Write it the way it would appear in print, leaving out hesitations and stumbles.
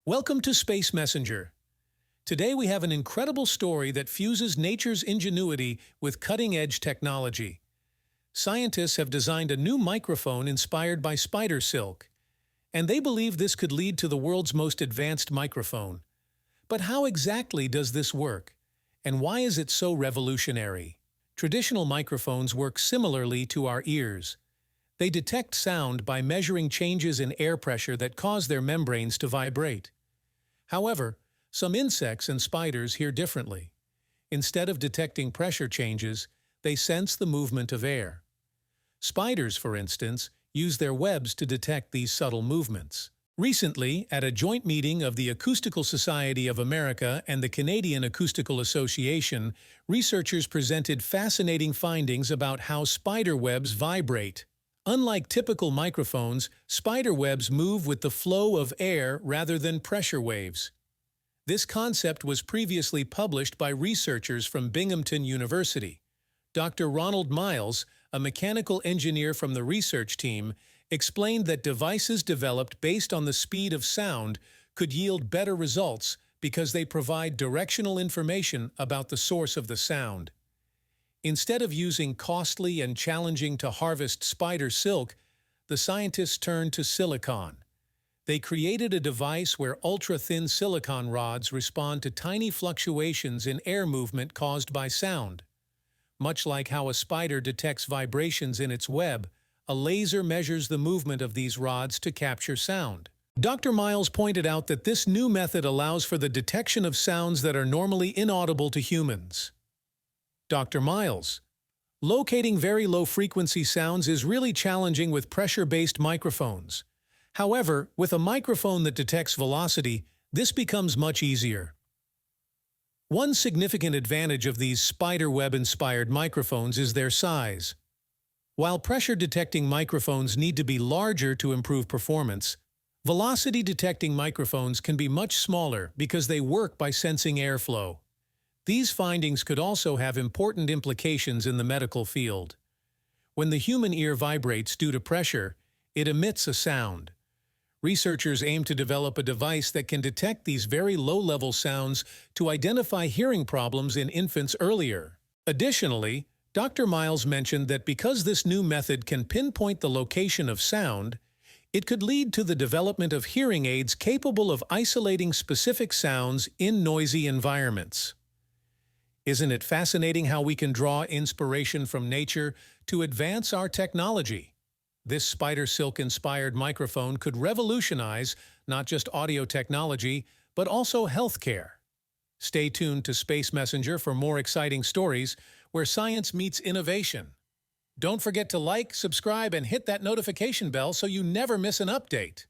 Welcome to Space Messenger. Today we have an incredible story that fuses nature's ingenuity with cutting-edge technology. Scientists have designed a new microphone inspired by spider silk, and they believe this could lead to the world's most advanced microphone. But how exactly does this work? And why is it so revolutionary? Traditional microphones work similarly to our ears. They detect sound by measuring changes in air pressure that cause their membranes to vibrate. However, some insects and spiders hear differently. Instead of detecting pressure changes, they sense the movement of air. Spiders, for instance, use their webs to detect these subtle movements. Recently, at a joint meeting of the Acoustical Society of America and the Canadian Acoustical Association, researchers presented fascinating findings about how spider webs vibrate. Unlike typical microphones, spider webs move with the flow of air rather than pressure waves. This concept was previously published by researchers from Binghamton University. Dr. Ronald Miles, a mechanical engineer from the research team, explained that devices developed based on the speed of sound could yield better results because they provide directional information about the source of the sound. Instead of using costly and challenging-to-harvest spider silk, the scientists turned to silicon. They created a device where ultra-thin silicon rods respond to tiny fluctuations in air movement caused by sound. Much like how a spider detects vibrations in its web, a laser measures the movement of these rods to capture sound. Dr. Miles pointed out that this new method allows for the detection of sounds that are normally inaudible to humans. Dr. Miles: locating very low-frequency sounds is really challenging with pressure-based microphones. However, with a microphone that detects velocity, this becomes much easier. One significant advantage of these spiderweb-inspired microphones is their size. While pressure-detecting microphones need to be larger to improve performance, velocity-detecting microphones can be much smaller because they work by sensing airflow. These findings could also have important implications in the medical field. When the human ear vibrates due to pressure, it emits a sound. Researchers aim to develop a device that can detect these very low-level sounds to identify hearing problems in infants earlier. Additionally, Dr. Miles mentioned that because this new method can pinpoint the location of sound, it could lead to the development of hearing aids capable of isolating specific sounds in noisy environments. Isn't it fascinating how we can draw inspiration from nature to advance our technology? This spider silk-inspired microphone could revolutionize not just audio technology, but also healthcare. Stay tuned to Space Messenger for more exciting stories where science meets innovation. Don't forget to like, subscribe, and hit that notification bell so you never miss an update.